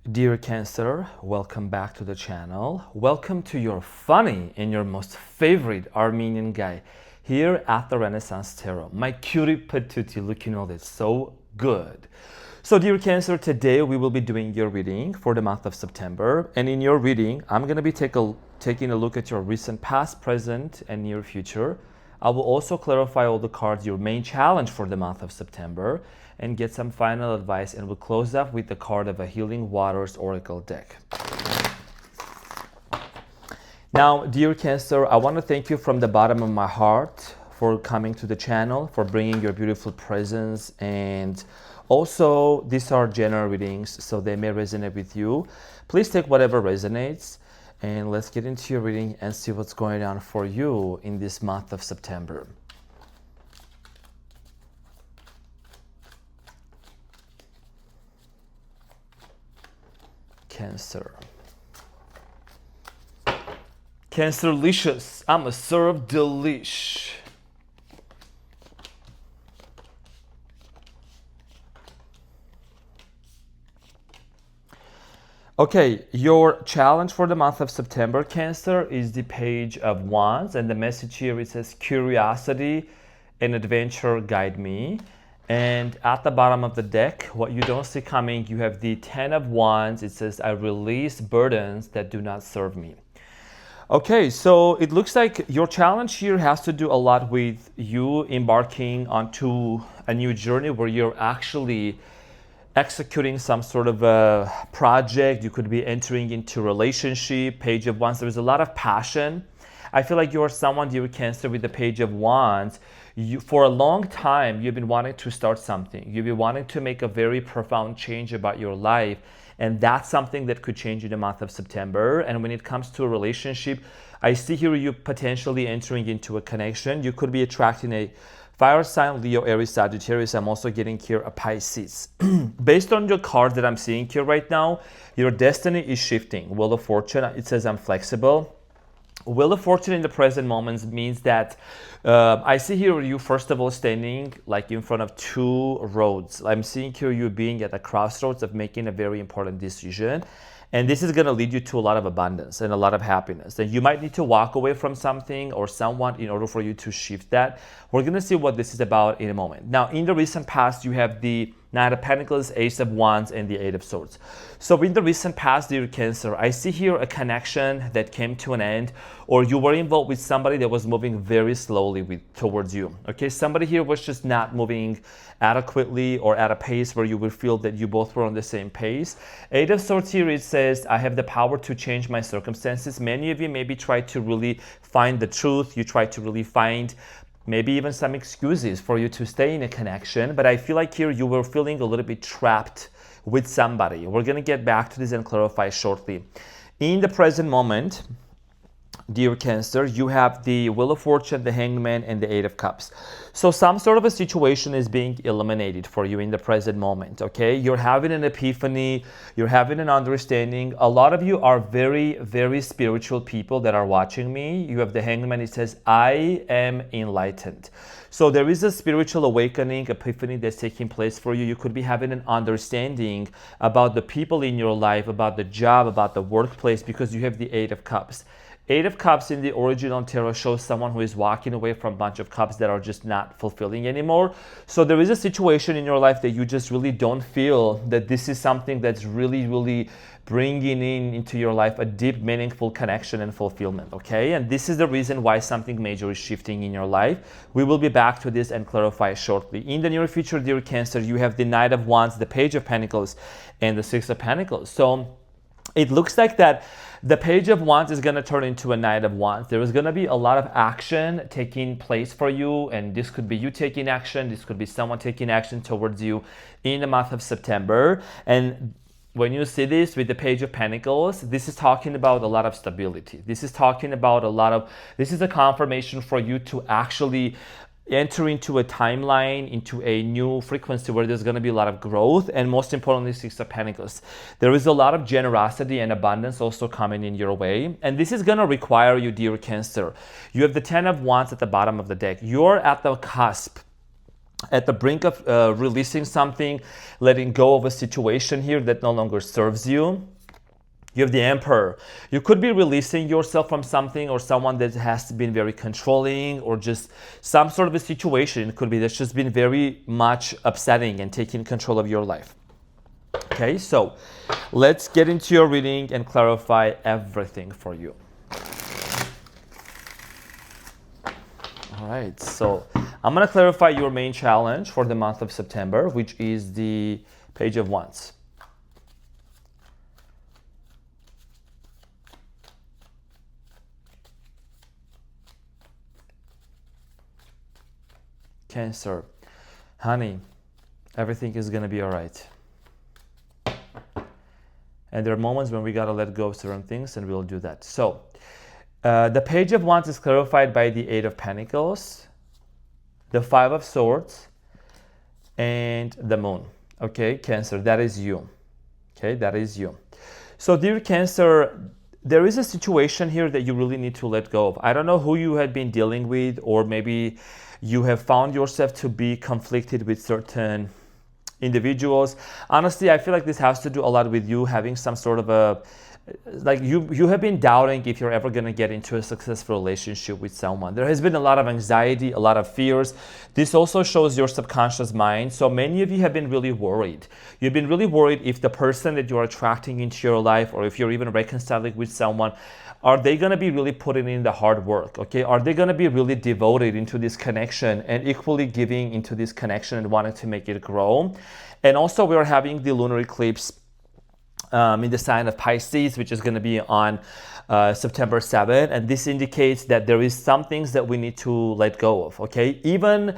Dear Cancer, welcome back to the channel. Welcome to your funny and your most favorite Armenian guy here at the Renaissance Tarot. My cutie patootie looking all this so good. So dear Cancer, today we will be doing your reading for the month of September. And in your reading, I'm going to be taking a look at your recent past, present, and near future. I will also clarify all the cards, your main challenge for the month of September, and get some final advice, and we'll close up with the card of a Healing Waters Oracle deck. Now, dear Cancer, I want to thank you from the bottom of my heart for coming to the channel, for bringing your beautiful presence, and also these are general readings, so they may resonate with you. Please take whatever resonates, and let's get into your reading and see what's going on for you in this month of September. Cancer. Cancerlicious. I'ma serve delish. Okay, your challenge for the month of September, Cancer, is the Page of Wands, and the message here, it says curiosity and adventure guide me. And at the bottom of the deck, what you don't see coming, you have the Ten of Wands. It says, I release burdens that do not serve me. Okay, so it looks like your challenge here has to do a lot with you embarking onto a new journey where you're actually executing some sort of a project. You could be entering into a relationship. Page of Wands, there's a lot of passion. I feel like you're someone, dear Cancer, with the Page of Wands. For a long time, you've been wanting to start something. You've been wanting to make a very profound change about your life. And that's something that could change in the month of September. And when it comes to a relationship, I see here you potentially entering into a connection. You could be attracting a fire sign, Leo, Aries, Sagittarius. I'm also getting here a Pisces. Based on your card that I'm seeing here right now, your destiny is shifting. Wheel of Fortune, it says I'm flexible. Wheel of Fortune in the present moments means that I see here you first of all standing like in front of two roads. I'm seeing here you being at a crossroads of making a very important decision. And this is going to lead you to a lot of abundance and a lot of happiness. And you might need to walk away from something or someone in order for you to shift that. We're going to see what this is about in a moment. Now, in the recent past, you have the Knight of Pentacles, Ace of Wands, and the Eight of Swords. So in the recent past, dear Cancer, I see here a connection that came to an end, or you were involved with somebody that was moving very slowly towards you. Okay, somebody here was just not moving adequately or at a pace where you would feel that you both were on the same pace. Eight of Swords here, it says, I have the power to change my circumstances. Many of you maybe try to really find the truth. You try to really find maybe even some excuses for you to stay in a connection. But I feel like here you were feeling a little bit trapped with somebody. We're going to get back to this and clarify shortly. In the present moment, dear Cancer, you have the Wheel of Fortune, the Hangman, and the Eight of Cups. So some sort of a situation is being eliminated for you in the present moment, okay? You're having an epiphany, you're having an understanding. A lot of you are very, very spiritual people that are watching me. You have the Hangman, it says, I am enlightened. So there is a spiritual awakening, epiphany that's taking place for you. You could be having an understanding about the people in your life, about the job, about the workplace, because you have the Eight of Cups. Eight of Cups in the original tarot shows someone who is walking away from a bunch of cups that are just not fulfilling anymore. So there is a situation in your life that you just really don't feel that this is something that's really, really bringing into your life a deep, meaningful connection and fulfillment, okay? And this is the reason why something major is shifting in your life. We will be back to this and clarify shortly. In the near future, dear Cancer, you have the Knight of Wands, the Page of Pentacles, and the Six of Pentacles. So it looks like that the Page of Wands is going to turn into a Knight of Wands. There is going to be a lot of action taking place for you, and this could be you taking action. This could be someone taking action towards you in the month of September. And when you see this with the Page of Pentacles, this is talking about a lot of stability. This is talking about this is a confirmation for you to actually enter into a timeline, into a new frequency where there's going to be a lot of growth, and most importantly, Six of Pentacles. There is a lot of generosity and abundance also coming in your way, and this is going to require you, dear Cancer. You have the Ten of Wands at the bottom of the deck. You're at the cusp at the brink of releasing something, letting go of a situation here that no longer serves you. You have the Emperor. You could be releasing yourself from something or someone that has been very controlling, or just some sort of a situation. It could be that's just been very much upsetting and taking control of your life. Okay, so let's get into your reading and clarify everything for you. All right, so I'm going to clarify your main challenge for the month of September, which is the Page of Wands. Cancer, honey, everything is going to be all right. And there are moments when we got to let go of certain things, and we'll do that. So the Page of Wands is clarified by the Eight of Pentacles, the Five of Swords, and the Moon. Okay, Cancer, that is you. Okay, that is you. So dear Cancer, there is a situation here that you really need to let go of. I don't know who you had been dealing with, or maybe you have found yourself to be conflicted with certain individuals. Honestly, I feel like this has to do a lot with you having some sort of a, like you have been doubting if you're ever going to get into a successful relationship with someone. There has been a lot of anxiety, a lot of fears. This also shows your subconscious mind. So many of you have been really worried. You've been really worried if the person that you're attracting into your life, or if you're even reconciling with someone, are they going to be really putting in the hard work? Okay, are they going to be really devoted into this connection and equally giving into this connection and wanting to make it grow? And also, we are having the lunar eclipse in the sign of Pisces, which is going to be on September 7th. And this indicates that there is some things that we need to let go of, okay? Even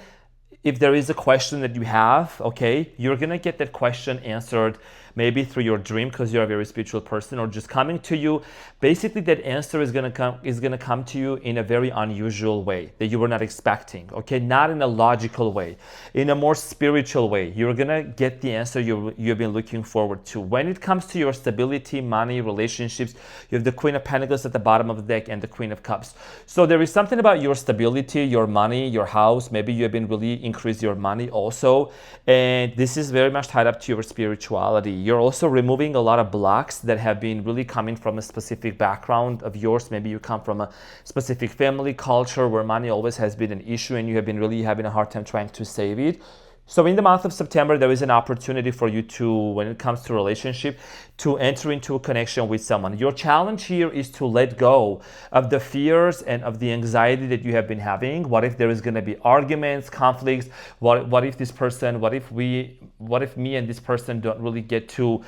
if there is a question that you have, okay, you're going to get that question answered maybe through your dream, because you're a very spiritual person, or just coming to you. Basically, that answer is going to come to you in a very unusual way that you were not expecting, okay? Not in a logical way, in a more spiritual way. You're going to get the answer you've been looking forward to. When it comes to your stability, money, relationships, you have the Queen of Pentacles at the bottom of the deck and the Queen of Cups. So there is something about your stability, your money, your house. Maybe you have been really increased your money also, and this is very much tied up to your spirituality. You're also removing a lot of blocks that have been really coming from a specific background of yours. Maybe you come from a specific family culture where money always has been an issue, and you have been really having a hard time trying to save it. So in the month of September, there is an opportunity for you to, when it comes to relationship, to enter into a connection with someone. Your challenge here is to let go of the fears and of the anxiety that you have been having. What if there is going to be arguments, conflicts? What if this person, what if me and this person don't really get to,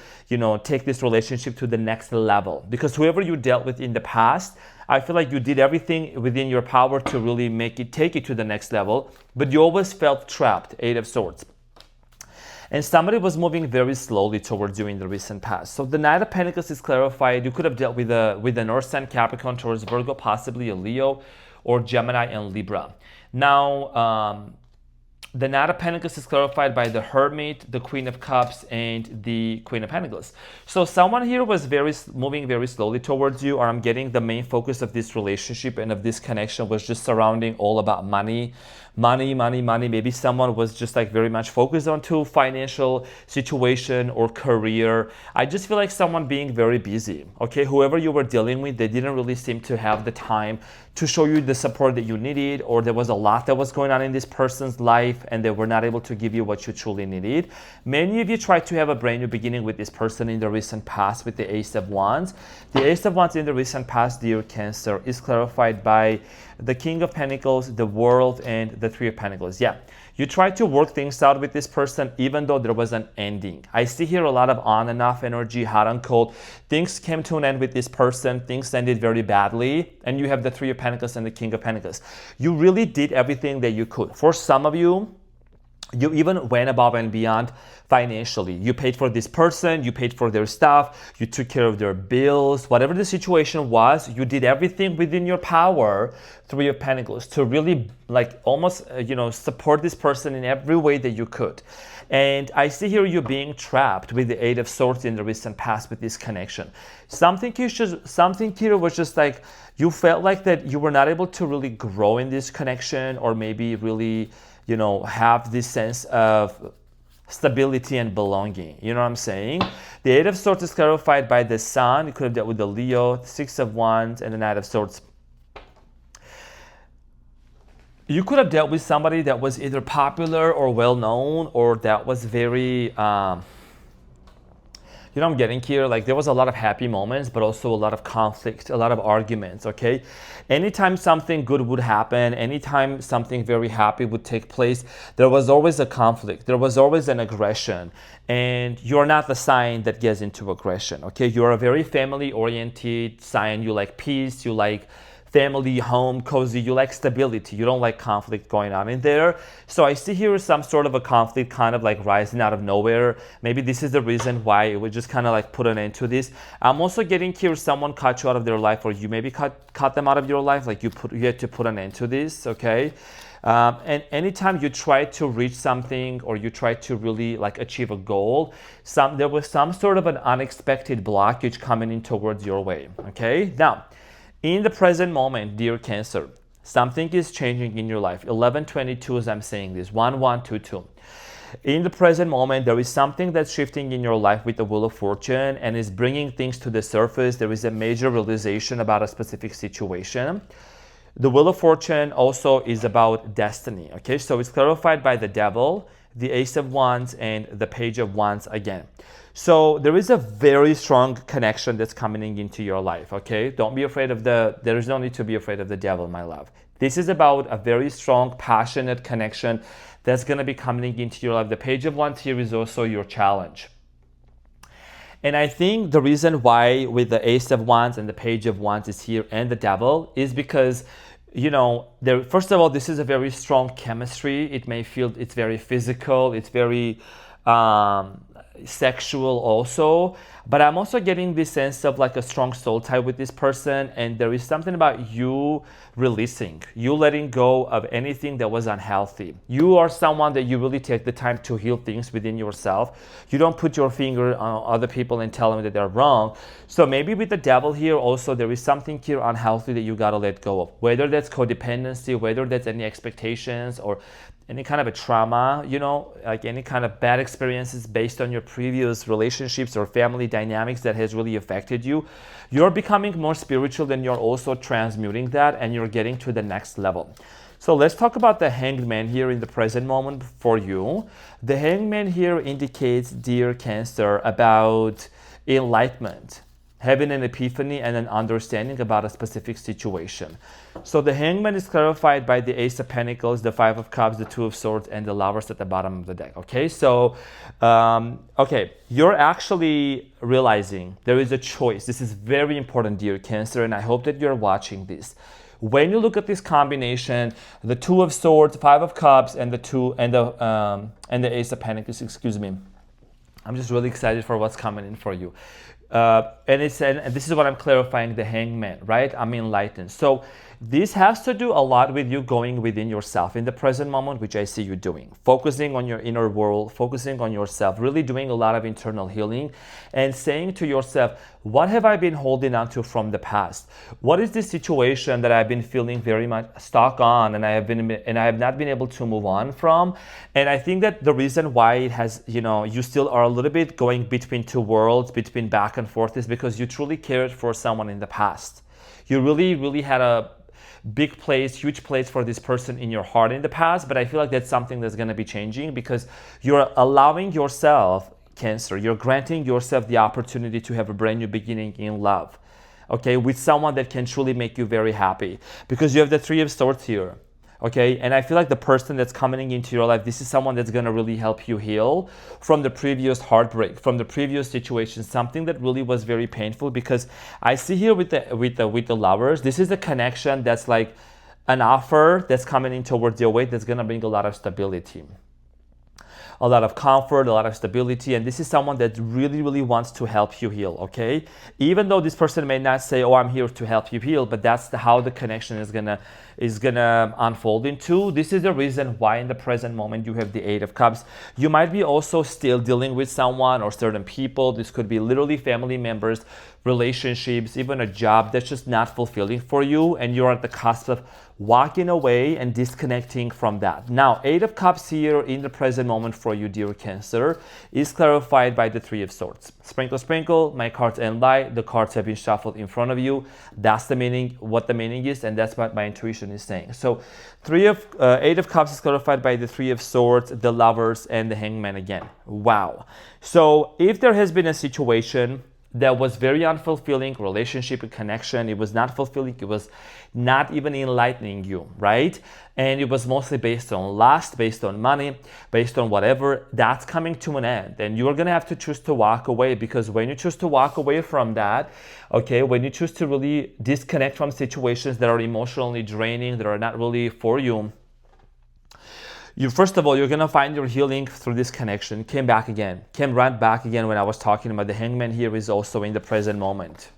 take this relationship to the next level? Because whoever you dealt with in the past, I feel like you did everything within your power to really take it to the next level, but you always felt trapped. Eight of Swords. And somebody was moving very slowly towards you in the recent past. So the Knight of Pentacles is clarified. You could have dealt with an Earth sign, Capricorn, Taurus, Virgo, possibly a Leo, or Gemini and Libra. Now, the Knight of Pentacles is clarified by the Hermit, the Queen of Cups, and the Queen of Pentacles. So someone here was moving very slowly towards you, or I'm getting the main focus of this relationship and of this connection was just surrounding all about money. Maybe someone was just like very much focused onto financial situation or career. I just feel like someone being very busy, okay? Whoever you were dealing with, they didn't really seem to have the time to show you the support that you needed, or there was a lot that was going on in this person's life and they were not able to give you what you truly needed. Many of you tried to have a brand new beginning with this person in the recent past with the Ace of Wands. The Ace of Wands in the recent past, dear Cancer, is clarified by the King of Pentacles, the World, and the Three of Pentacles. Yeah, you tried to work things out with this person even though there was an ending. I see here a lot of on and off energy, hot and cold. Things came to an end with this person. Things ended very badly. And you have the Three of Pentacles and the King of Pentacles. You really did everything that you could. For some of you, you even went above and beyond financially. You paid for this person, you paid for their stuff, you took care of their bills, whatever the situation was, you did everything within your power, Three of Pentacles, to really almost, support this person in every way that you could. And I see here you being trapped with the Eight of Swords in the recent past with this connection. Something here was just like, you felt like that you were not able to really grow in this connection, or maybe really have this sense of stability and belonging. You know what I'm saying? The Eight of Swords is clarified by the Sun. You could have dealt with the Leo, Six of Wands, and the Knight of Swords. You could have dealt with somebody that was either popular or well-known, or that was very, I'm getting here, like there was a lot of happy moments, but also a lot of conflict, a lot of arguments, okay? Anytime something good would happen, anytime something very happy would take place, there was always a conflict, there was always an aggression, and you're not the sign that gets into aggression, okay? You're a very family-oriented sign. You like peace, you like family, home, cozy, you like stability. You don't like conflict going on in there. So I see here some sort of a conflict kind of like rising out of nowhere. Maybe this is the reason why it would just kind of like put an end to this. I'm also getting here someone cut you out of their life, or you maybe cut them out of your life, like you had to put an end to this, okay? And anytime you try to reach something, or you try to really like achieve a goal, there was some sort of an unexpected blockage coming in towards your way, okay? Now, in the present moment, dear Cancer, something is changing in your life. 1122 as I'm saying this, 1122. In the present moment, there is something that's shifting in your life with the Wheel of Fortune and is bringing things to the surface. There is a major realization about a specific situation. The Wheel of Fortune also is about destiny, okay? So it's clarified by the Devil, the Ace of Wands, and the Page of Wands again. So there is a very strong connection that's coming into your life, okay? Don't be afraid of there is no need to be afraid of the Devil, my love. This is about a very strong, passionate connection that's going to be coming into your life. The Page of Wands here is also your challenge. And I think the reason why with the Ace of Wands and the Page of Wands is here and the Devil is because, first of all, this is a very strong chemistry. It may feel it's very physical, it's very sexual also, but I'm also getting this sense of like a strong soul tie with this person, and there is something about you releasing, you letting go of anything that was unhealthy. You are someone that you really take the time to heal things within yourself. You don't put your finger on other people and tell them that they're wrong. So maybe with the Devil here also, there is something here unhealthy that you gotta let go of, whether that's codependency, whether that's any expectations, or any kind of a trauma, like any kind of bad experiences based on your previous relationships or family dynamics that has really affected you. You're becoming more spiritual, then you're also transmuting that and you're getting to the next level. So let's talk about the Hanged Man here in the present moment for you. The Hanged Man here indicates, dear Cancer, about enlightenment, having an epiphany and an understanding about a specific situation. So the Hangman is clarified by the Ace of Pentacles, the Five of Cups, the Two of Swords, and the Lovers at the bottom of the deck. Okay, so you're actually realizing there is a choice. This is very important, dear Cancer, and I hope that you're watching this. When you look at this combination, the Two of Swords, Five of Cups, and the Ace of Pentacles, excuse me, I'm just really excited for what's coming in for you. And this is what I'm clarifying, the Hangman, right? I'm enlightened. So this has to do a lot with you going within yourself in the present moment, which I see you doing. Focusing on your inner world, focusing on yourself, really doing a lot of internal healing and saying to yourself, what have I been holding on to from the past? What is this situation that I've been feeling very much stuck on and I have not been able to move on from? And I think that the reason why it has, you still are a little bit going between two worlds, between back and forth, is because you truly cared for someone in the past. You really, really had a big place, huge place for this person in your heart in the past, but I feel like that's something that's going to be changing because you're allowing yourself, Cancer, you're granting yourself the opportunity to have a brand new beginning in love, okay, with someone that can truly make you very happy, because you have the Three of Swords here, okay, and I feel like the person that's coming into your life, this is someone that's going to really help you heal from the previous heartbreak, from the previous situation, something that really was very painful, because I see here with the Lovers, this is a connection that's like an offer that's coming in towards your way that's going to bring a lot of stability. a lot of comfort, a lot of stability, and this is someone that really, really wants to help you heal, okay? Even though this person may not say, oh, I'm here to help you heal, but that's how the connection is gonna unfold into. This is the reason why in the present moment you have the Eight of Cups. You might be also still dealing with someone or certain people. This could be literally family members, relationships, even a job that's just not fulfilling for you, and you're at the cusp of walking away and disconnecting from that. Now, Eight of Cups here in the present moment for you, dear Cancer, is clarified by the Three of Swords. Sprinkle, sprinkle, my cards end light. The cards have been shuffled in front of you. That's the meaning, what the meaning is, and that's what my intuition is saying. So, Eight of Cups is clarified by the Three of Swords, the Lovers, and the Hangman again. Wow. So, if there has been a situation that was very unfulfilling, relationship and connection, it was not fulfilling, it was not even enlightening you, right? And it was mostly based on lust, based on money, based on whatever, that's coming to an end. And you're gonna have to choose to walk away, because when you choose to walk away from that, okay, when you choose to really disconnect from situations that are emotionally draining, that are not really for you, first of all, you're gonna find your healing through this connection. Came right back again when I was talking about the Hangman here is also in the present moment.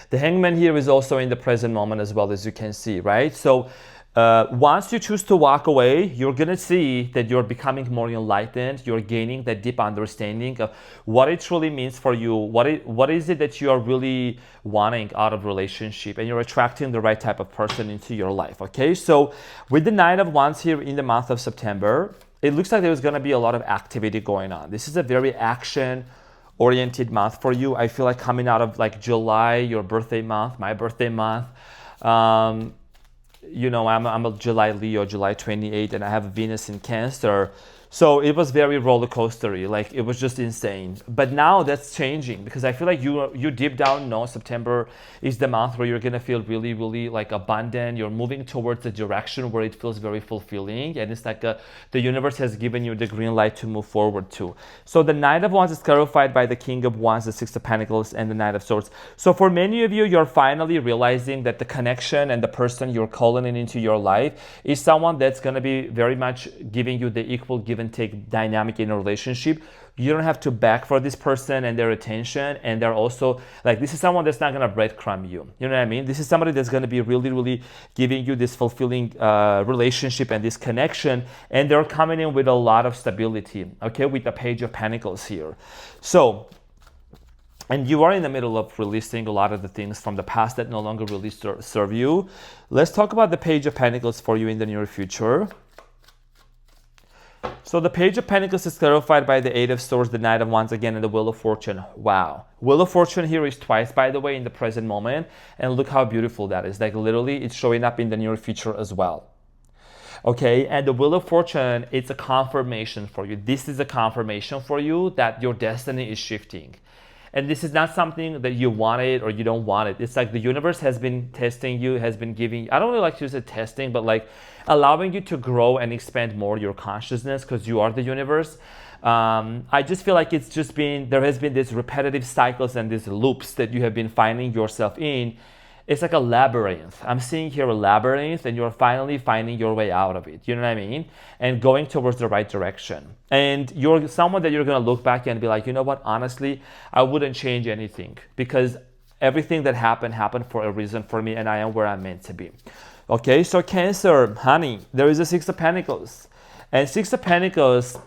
The Hangman here is also in the present moment as well, as you can see, right? So once you choose to walk away, you're gonna see that you're becoming more enlightened. You're gaining that deep understanding of what it truly means for you. What is it that you are really wanting out of relationship, and you're attracting the right type of person into your life, okay? So with the Nine of Wands here in the month of September, it looks like there's gonna be a lot of activity going on. This is a very action-oriented month for you. I feel like coming out of like July, your birthday month, my birthday month, you know, I'm a July Leo, July 28, and I have Venus in Cancer. So it was very roller coastery, like it was just insane. But now that's changing, because I feel like you deep down know September is the month where you're gonna feel really, really like abundant. You're moving towards a direction where it feels very fulfilling, and it's like the universe has given you the green light to move forward to. So the Knight of Wands is clarified by the King of Wands, the Six of Pentacles, and the Knight of Swords. So for many of you, you're finally realizing that the connection and the person you're calling into your life is someone that's gonna be very much giving you the equal give and take dynamic in a relationship. You don't have to beg for this person and their attention, and they're also like, this is someone that's not gonna breadcrumb you. You know what I mean? This is somebody that's gonna be really, really giving you this fulfilling relationship and this connection, and they're coming in with a lot of stability, okay, with the Page of Pentacles here. So, and you are in the middle of releasing a lot of the things from the past that no longer really serve you. Let's talk about the Page of Pentacles for you in the near future. So the Page of Pentacles is clarified by the Eight of Swords, the Knight of Wands again, and the Wheel of Fortune. Wow. Wheel of Fortune here is twice, by the way, in the present moment. And look how beautiful that is. Like literally, it's showing up in the near future as well. Okay, and the Wheel of Fortune, it's a confirmation for you. This is a confirmation for you that your destiny is shifting. And this is not something that you wanted or you don't want it. It's like the universe has been testing you, has been giving, I don't really like to use it testing, but like allowing you to grow and expand more your consciousness, because you are the universe. I just feel like it's just been, there has been these repetitive cycles and these loops that you have been finding yourself in. It's like a labyrinth. I'm seeing here a labyrinth, and you're finally finding your way out of it. You know what I mean? And going towards the right direction. And you're someone that you're going to look back and be like, you know what? Honestly, I wouldn't change anything, because everything that happened for a reason for me, and I am where I'm meant to be. Okay, so Cancer, honey, there is a Six of Pentacles. And Six of Pentacles,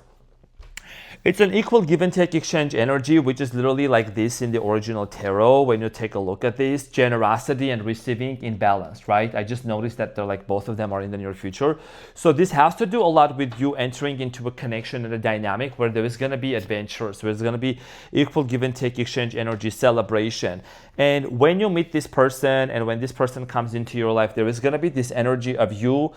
it's an equal give and take exchange energy, which is literally like this in the original tarot. When you take a look at this, generosity and receiving in balance, right? I just noticed that they're like both of them are in the near future. So this has to do a lot with you entering into a connection and a dynamic where there is going to be adventures, where there's going to be equal give and take exchange energy, celebration. And when you meet this person, and when this person comes into your life, there is going to be this energy of you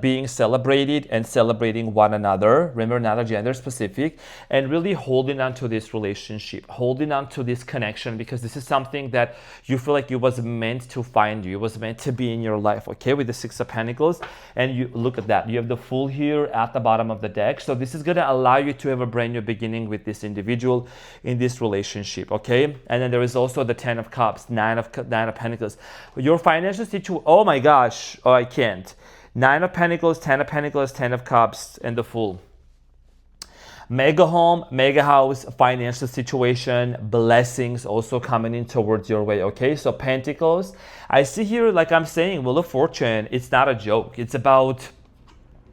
being celebrated and celebrating one another. Remember, not a gender specific. And really holding on to this relationship, holding on to this connection, because this is something that you feel like it was meant to find you. It was meant to be in your life, okay, with the Six of Pentacles. And you look at that. You have the Fool here at the bottom of the deck. So this is going to allow you to have a brand new beginning with this individual in this relationship, okay? And then there is also the Ten of Cups, Nine of Pentacles. Your financial situation, oh my gosh, oh, I can't. Nine of Pentacles, Ten of Pentacles, Ten of Cups, and the Fool. Mega home, mega house, financial situation, blessings also coming in towards your way, okay? So Pentacles, I see here, like I'm saying, Wheel of Fortune, it's not a joke. It's about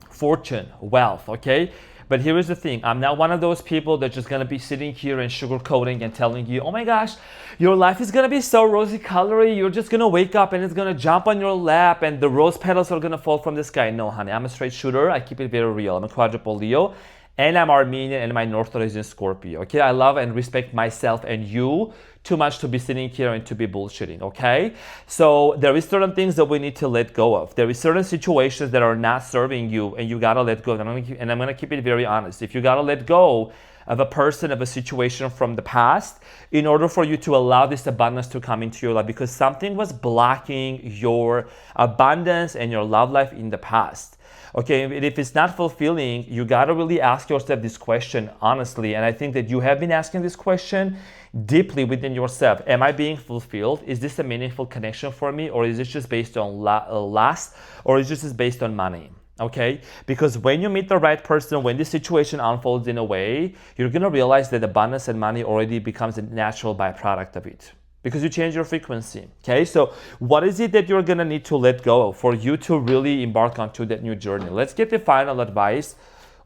fortune, wealth, okay? But here is the thing, I'm not one of those people that's just gonna be sitting here and sugarcoating and telling you, oh my gosh, your life is gonna be so rosy colory, you're just gonna wake up and it's gonna jump on your lap and the rose petals are gonna fall from the sky. No, honey, I'm a straight shooter, I keep it very real. I'm a quadruple Leo, and I'm Armenian, and my North Node is in Scorpio, okay? I love and respect myself and you too much to be sitting here and to be bullshitting, okay? So there is certain things that we need to let go of. There is certain situations that are not serving you, and you gotta let go. And I'm gonna keep it very honest. If you gotta let go of a person, of a situation from the past, in order for you to allow this abundance to come into your life, because something was blocking your abundance and your love life in the past. Okay, if it's not fulfilling, you gotta really ask yourself this question honestly. And I think that you have been asking this question deeply within yourself. Am I being fulfilled? Is this a meaningful connection for me? Or is it just based on lust? Or is it just based on money? Okay, because when you meet the right person, when this situation unfolds in a way, you're gonna realize that abundance and money already becomes a natural byproduct of it, because you change your frequency. Okay, so what is it that you're gonna need to let go of for you to really embark onto that new journey? Let's get the final advice.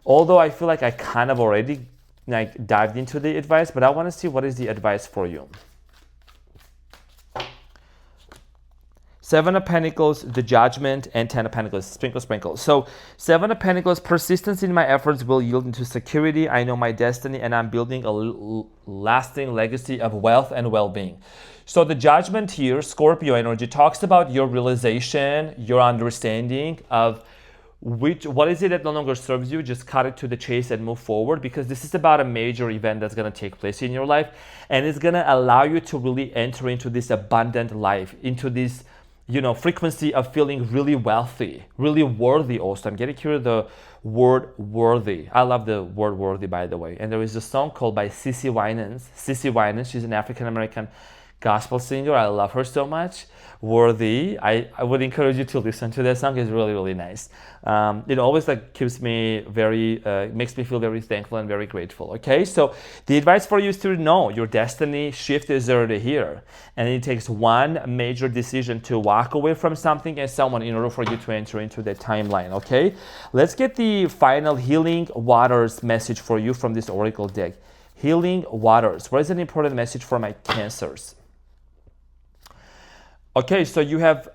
Although I feel like I kind of already dived into the advice, but I want to see what is the advice for you. Seven of Pentacles, the Judgment, and Ten of Pentacles, sprinkle, sprinkle. So Seven of Pentacles, persistence in my efforts will yield into security. I know my destiny and I'm building a lasting legacy of wealth and well-being. So the Judgment here, Scorpio energy, talks about your realization, your understanding of what is it that no longer serves you. Just cut it to the chase and move forward, because this is about a major event that's going to take place in your life, and it's going to allow you to really enter into this abundant life, into this frequency of feeling really wealthy, really worthy also. I'm getting here the word worthy. I love the word worthy, by the way. And there is a song called by Cece Winans. Cece Winans, she's an African-American gospel singer. I love her so much. Worthy. I would encourage you to listen to that song. It's really, really nice. It always keeps me very, makes me feel very thankful and very grateful. Okay, so the advice for you is to know your destiny shift is already here, and it takes one major decision to walk away from something and someone in order for you to enter into that timeline. Okay, let's get the final Healing Waters message for you from this Oracle deck. Healing Waters. What is an important message for my Cancers? Okay, so you have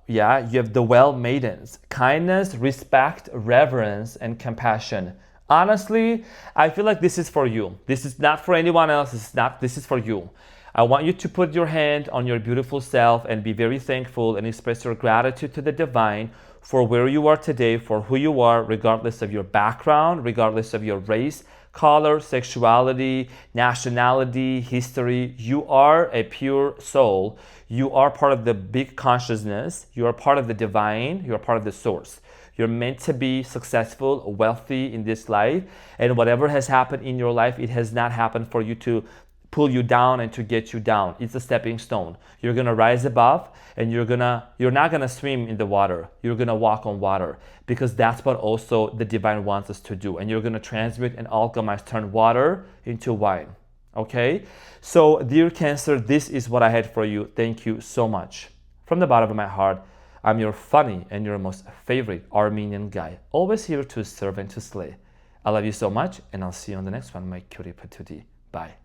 you have the well maidens, kindness, respect, reverence, and compassion. Honestly, I feel like this is for you. This is not for anyone else. This is for you. I want you to put your hand on your beautiful self and be very thankful and express your gratitude to the divine for where you are today, for who you are, regardless of your background, regardless of your race, color, sexuality, nationality, history. You are a pure soul. You are part of the big consciousness. You are part of the divine. You are part of the source. You're meant to be successful, wealthy in this life. And whatever has happened in your life, it has not happened for you to pull you down and to get you down. It's a stepping stone. You're gonna rise above, and you're not gonna swim in the water. You're gonna walk on water, because that's what also the divine wants us to do. And you're gonna transmute and alchemize, turn water into wine. Okay? So dear Cancer, this is what I had for you. Thank you so much. From the bottom of my heart, I'm your funny and your most favorite Armenian guy, always here to serve and to slay. I love you so much, and I'll see you on the next one, my cutie patootie. Bye.